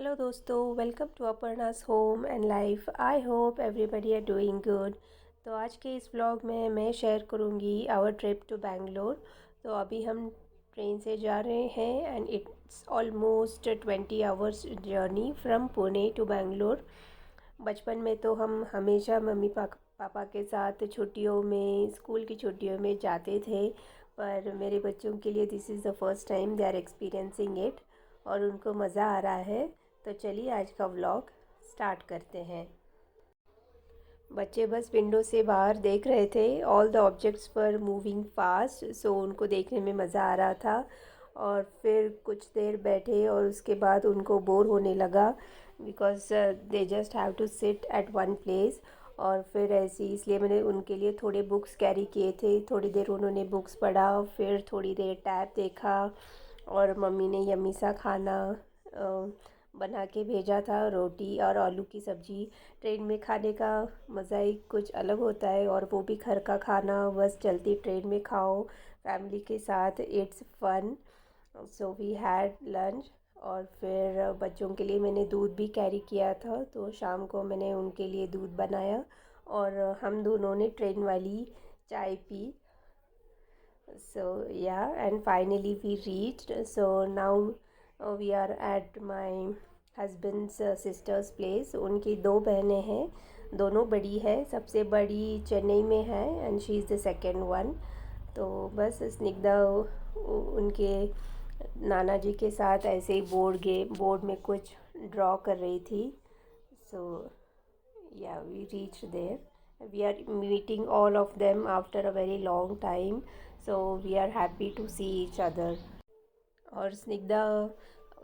Hello दोस्तों, welcome to Aparna's home and life. I hope everybody are doing good. तो आज के इस व्लॉग में मैं शेयर करूंगी आवर ट्रिप टू बैंगलोर। तो अभी हम ट्रेन से जा रहे हैं and it's almost 20 hours journey from Pune to Bangalore. बचपन में तो हम हमेशा मम्मी पापा के साथ छुट्टियों में, स्कूल की छुट्टियों में जाते थे। पर मेरे बच्चों के लिए this is the first time they are experiencing it और उनको मज़ा आ रहा है। तो चलिए आज का व्लॉग स्टार्ट करते हैं। बच्चे बस विंडो से बाहर देख रहे थे। ऑल द ऑब्जेक्ट्स पर मूविंग फास्ट, सो उनको देखने में मज़ा आ रहा था। और फिर कुछ देर बैठे और उसके बाद उनको बोर होने लगा because they just have to sit at one place. और फिर ऐसे ही इसलिए मैंने उनके लिए थोड़े बुक्स कैरी किए थे। थोड़ी देर उन्होंने बुक्स पढ़ा, फिर थोड़ी देर टैब देखा और मम्मी ने यम्मी सा खाना बना के भेजा था, रोटी और आलू की सब्ज़ी। ट्रेन में खाने का मज़ा ही कुछ अलग होता है, और वो भी घर का खाना बस चलती ट्रेन में खाओ फैमिली के साथ। It's fun. So we had lunch और फिर बच्चों के लिए मैंने दूध भी कैरी किया था, तो शाम को मैंने उनके लिए दूध बनाया और हम दोनों ने ट्रेन वाली चाय P. So yeah, and finally we reached. So now we are at my husband's sister's place. उनकी दो बहनें हैं, दोनों बड़ी है। सबसे बड़ी चेन्नई में है and she is the second one. तो बस स्निग्धा उनके नाना जी के साथ ऐसे ही बोर्ड में कुछ ड्रॉ कर रही थी। सो yeah, we reached there. We are meeting all of them after a very long time, so we are happy to see each other. और स्निग्धा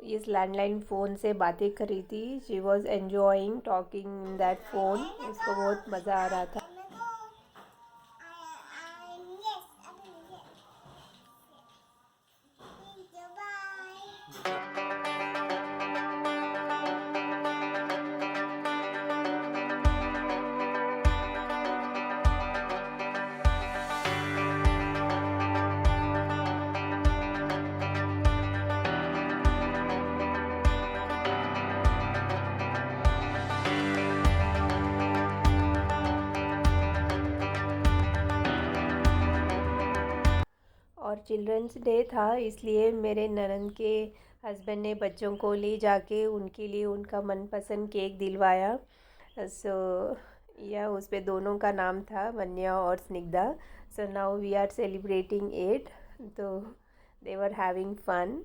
इस लैंडलाइन फ़ोन से बातें कर रही थी। She was enjoying talking that phone. उसको बहुत मज़ा आ रहा था। और चिल्ड्रंस डे था, इसलिए मेरे ननंद के हस्बैंड ने बच्चों को ले जाके उनके लिए उनका मनपसंद केक दिलवाया। सो या उस पे दोनों का नाम था, वन्या और Snigdha. So now we are celebrating it. तो दे वर हैविंग फन।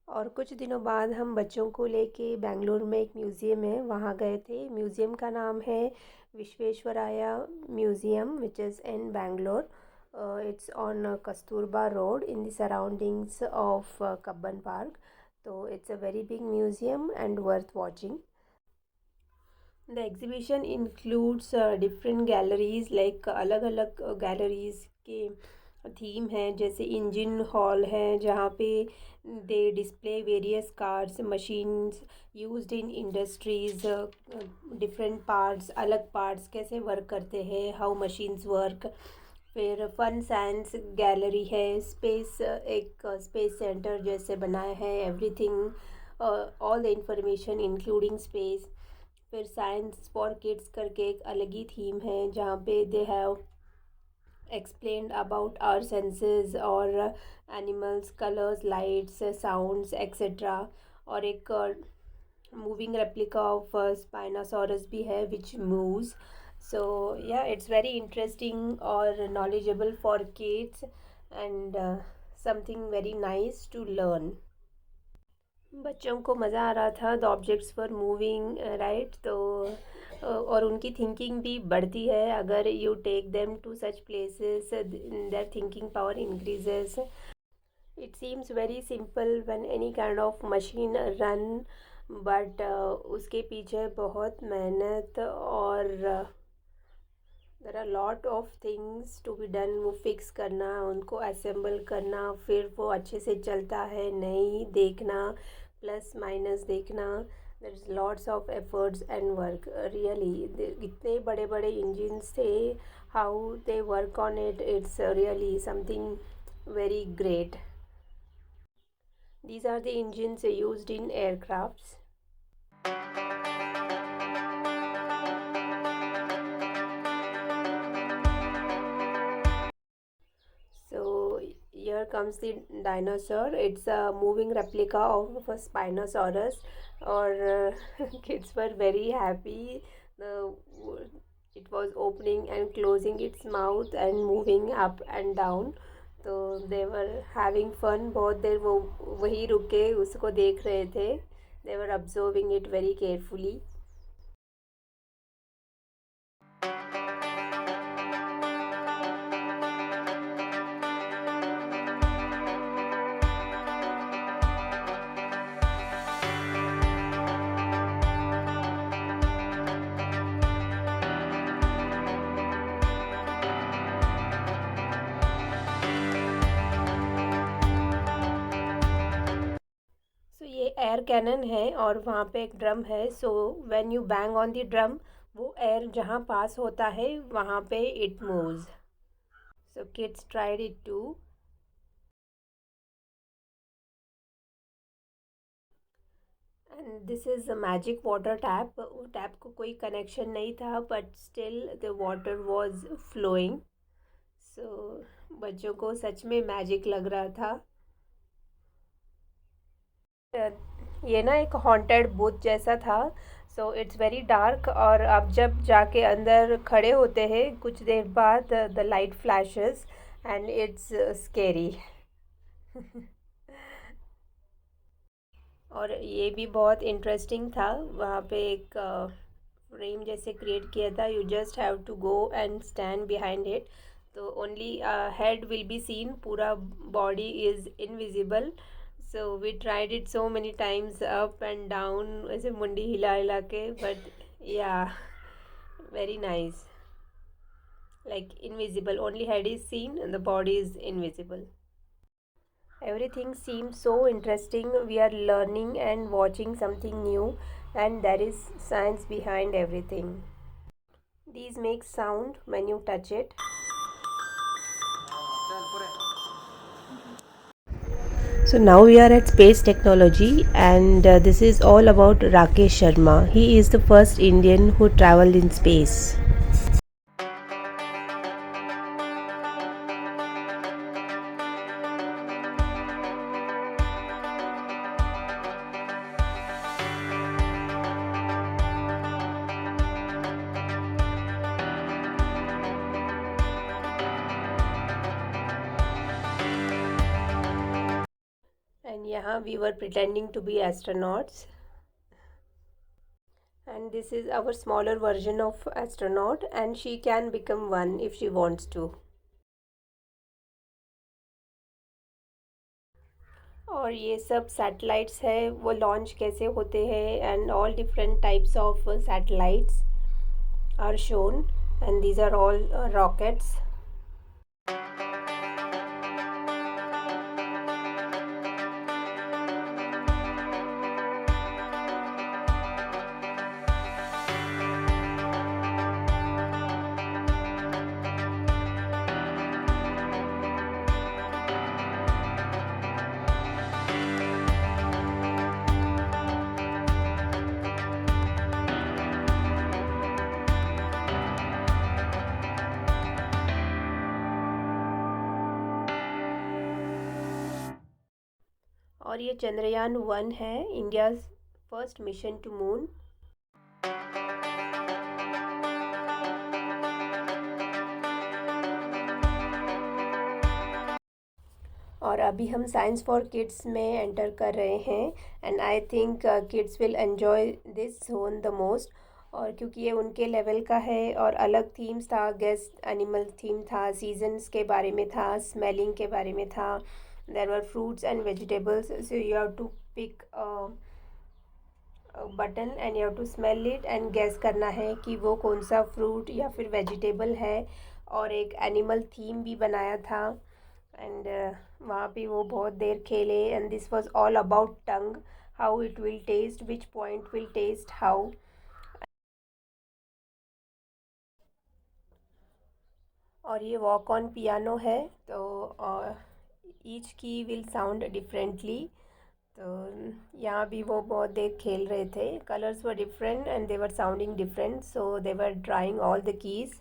और कुछ दिनों बाद हम बच्चों को लेके बेंगलुरु में एक म्यूज़ियम है, वहाँ गए थे। म्यूज़ियम का नाम है Visvesvaraya museum, which is in Bangalore. It's on Kasturba road in the surroundings of Cubbon park. तो it's a very big museum and worth watching. The exhibition includes different galleries, like अलग अलग गैलरीज के थीम है। जैसे इंजन हॉल है जहाँ पे they display various cars machines used in industries. Different parts, अलग पार्ट्स कैसे वर्क करते हैं, हाउ मशीन्स वर्क। फिर फन साइंस गैलरी है। स्पेस, एक स्पेस सेंटर जैसे बनाया है। Everything, all the information including space. फिर साइंस फॉर किड्स करके एक अलग ही थीम है जहाँ पे they have explained about our senses और animals, colours, lights, sounds etcetera. और एक मूविंग रेप्लिका ऑफ स्पाइनासोरस भी है विच moves. So yeah it's very interesting और knowledgeable for kids and something very nice to learn. बच्चों को मज़ा आ रहा था। The objects were moving right. तो और उनकी थिंकिंग भी बढ़ती है अगर you take them to such places, their thinking power increases. It seems very simple when any kind of machine run but उसके पीछे बहुत मेहनत और there are lot of things to be done. वो फिक्स करना, उनको असेंबल करना, फिर वो अच्छे से चलता है नहीं देखना, प्लस माइनस देखना। There is lots of efforts and work really. इतने बड़े बड़े इंजिन्स थे, how they work on it, it's really something very great. These are the engines used in aircrafts. So here comes the dinosaur. It's a moving replica of a Spinosaurus. Or kids were very happy. The it was opening and closing its mouth and moving up and down. तो they were having fun. बहुत देर वो वहीं रुके उसको देख रहे थे। दे वर observing it very carefully. सो ये एयर कैनन है और वहाँ पे एक ड्रम है। So when you bang on the drum, वो एयर जहाँ पास होता है वहाँ पे it moves. So kids tried it too. And this is a magic water tap. Tap को कोई कनेक्शन नहीं था, but still the water was flowing. So बच्चों को सच में मैजिक लग रहा था। ये ना एक हॉन्टेड बूथ जैसा था। सो इट्स वेरी डार्क, और आप जब जाके अंदर खड़े होते हैं कुछ देर बाद the light flashes and it's scary. और ये भी बहुत इंटरेस्टिंग था। वहाँ पे एक फ्रेम जैसे क्रिएट किया था। You just have to go and stand behind it. तो only head will be seen, पूरा body is invisible. So we tried it so many times up and down, ऐसे मुंडी हिला हिला के, but yeah very nice. Like invisible, only head is seen and the body is invisible. Everything seems so interesting. We are learning and watching something new, and there is science behind everything. These make sound when you touch it. So now we are at space technology, and this is all about Rakesh Sharma. He is the first Indian who traveled in space. And yeah, we were pretending to be astronauts. And this is our smaller version of astronaut, and she can become one if she wants to. और ये सब satellites है, वो launch कैसे होते हैं, and all different types of satellites are shown, and these are all rockets. और ये चंद्रयान 1 है, India's first mission to moon. और अभी हम साइंस फॉर किड्स में एंटर कर रहे हैं, and I think kids will enjoy this zone the most. और क्योंकि ये उनके लेवल का है, और अलग थीम्स था, गेस्ट एनिमल थीम था, सीजन्स के बारे में था, स्मेलिंग के बारे में था। There were fruits and vegetables, so you have to pick button and you have to smell it and guess करना है कि वो कौन सा फ्रूट या फिर वेजिटेबल है। और एक एनिमल थीम भी बनाया था एंड वहाँ पे वो बहुत देर खेले and this was all about tongue, how it will taste, which point will taste how. और ये वॉक ऑन पियानो है, तो ईच की विल साउंड डिफरेंटली। तो यहाँ भी वो बहुत देर खेल रहे थे, colours were different and they were sounding different, so they were trying all the keys.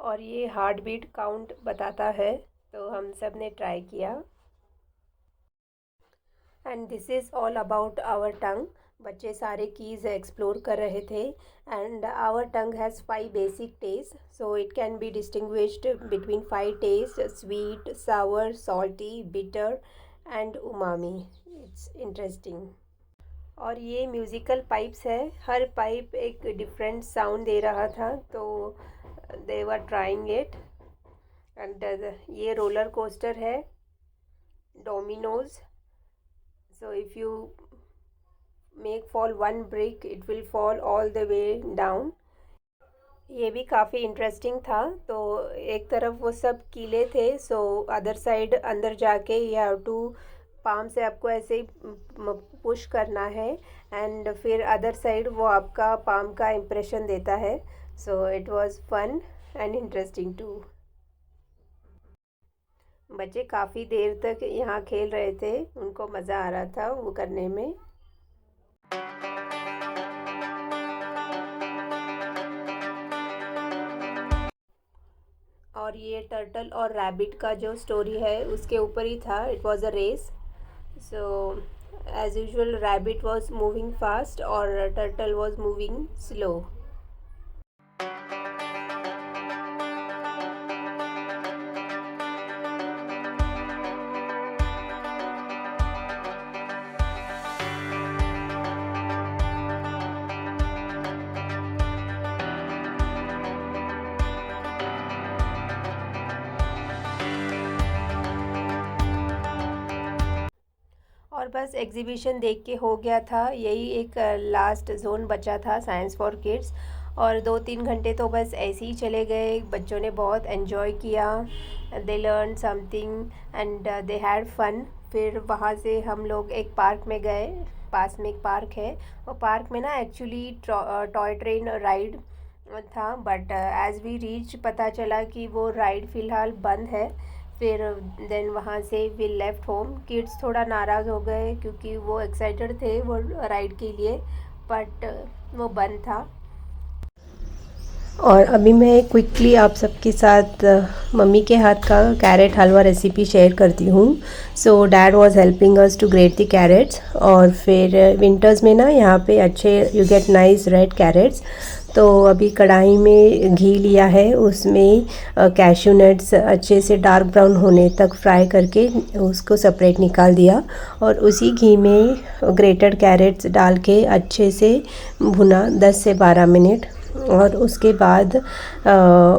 और ये हार्ट बीट काउंट बताता है, तो हम सब ने ट्राई किया। And this is all about our tongue. बच्चे सारे कीज़ एक्सप्लोर कर रहे थे and our tongue has 5 basic taste, so it can be distinguished between 5 taste: sweet, sour, salty, bitter and umami. It's interesting. और ये musical pipes है, हर pipe एक डिफरेंट साउंड दे रहा था, तो they were trying it. And ये रोलर कोस्टर है, dominoes. So if you make fall one brick, it will fall all the way down. ये भी काफ़ी इंटरेस्टिंग था। तो एक तरफ वो सब कीले थे, सो अदर साइड अंदर जाके यू हैव टू पाम से आपको ऐसे ही पुश करना है एंड फिर अदर साइड वो आपका पाम का इम्प्रेशन देता है। So it was fun and interesting too. बच्चे काफ़ी देर तक यहाँ खेल रहे थे, उनको मज़ा आ रहा था वो करने में। और ये टर्टल और रैबिट का जो स्टोरी है उसके ऊपर ही था। It was a race, so as usual rabbit was moving fast और टर्टल वाज मूविंग स्लो। और बस एग्ज़िबिशन देख के हो गया था, यही एक लास्ट जोन बचा था साइंस फॉर किड्स। और 2-3 घंटे तो बस ऐसे ही चले गए, बच्चों ने बहुत एंजॉय किया, they learn something and they had fun. फिर वहाँ से हम लोग एक पार्क में गए, पास में एक पार्क है, वो पार्क में ना एक्चुअली टॉय ट्रेन राइड था, बट एज़ वी रीच पता चला कि वो राइड फ़िलहाल बंद है। फिर देन वहाँ से वी लेफ़्ट होम। किड्स थोड़ा नाराज़ हो गए क्योंकि वो एक्साइटेड थे वो राइड के लिए, बट वो बंद था। और अभी मैं क्विकली आप सबके साथ मम्मी के हाथ का कैरेट हलवा रेसिपी शेयर करती हूँ। So dad was helping us to grate the carrots. और फिर विंटर्स में ना यहाँ पे अच्छे you get nice red carrots. तो अभी कढ़ाई में घी लिया है, उसमें कैश्यू नट्स अच्छे से डार्क ब्राउन होने तक फ्राई करके उसको सेपरेट निकाल दिया और उसी घी में ग्रेटेड कैरेट्स डाल के अच्छे से भुना 10 से 12 मिनट। और उसके बाद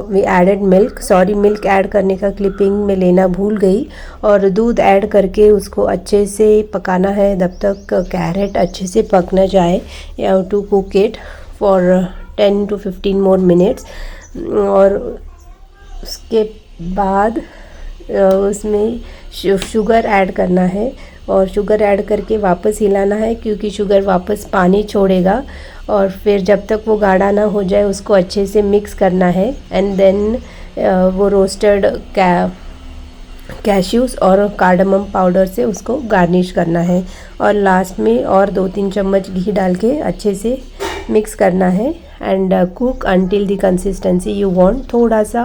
we added milk, sorry milk add करने का क्लिपिंग में लेना भूल गई। और दूध ऐड करके उसको अच्छे से पकाना है जब तक कैरेट अच्छे से पक ना जाए। You have to cook it for 10 to 15 more minutes। और उसके बाद उसमें शुगर ऐड करना है और शुगर ऐड करके वापस हिलाना है क्योंकि शुगर वापस पानी छोड़ेगा। और फिर जब तक वो गाढ़ा ना हो जाए उसको अच्छे से मिक्स करना है एंड देन वो रोस्टेड कैश्यूज़ और कार्डमम पाउडर से उसको गार्निश करना है। और लास्ट में और 2-3 चम्मच घी डाल के अच्छे से मिक्स करना है and cook until the consistency you want, थोड़ा सा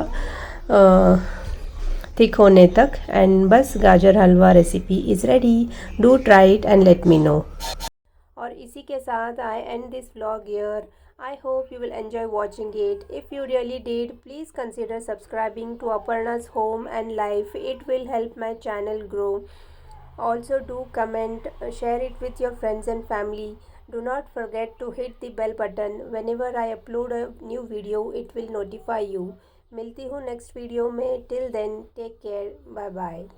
थिक होने तक। एंड बस गाजर halwa recipe is ready. Do try it and let me know. और इसी के साथ I end this vlog here. I hope you will enjoy watching it. If you really did, please consider subscribing to Aparna's Home and Life. It will help my channel grow. Also do comment, share it with your friends and family. Do not forget to hit the bell button. Whenever I upload a new video, it will notify you. मिलती हूँ next video में. Till then take care. Bye bye.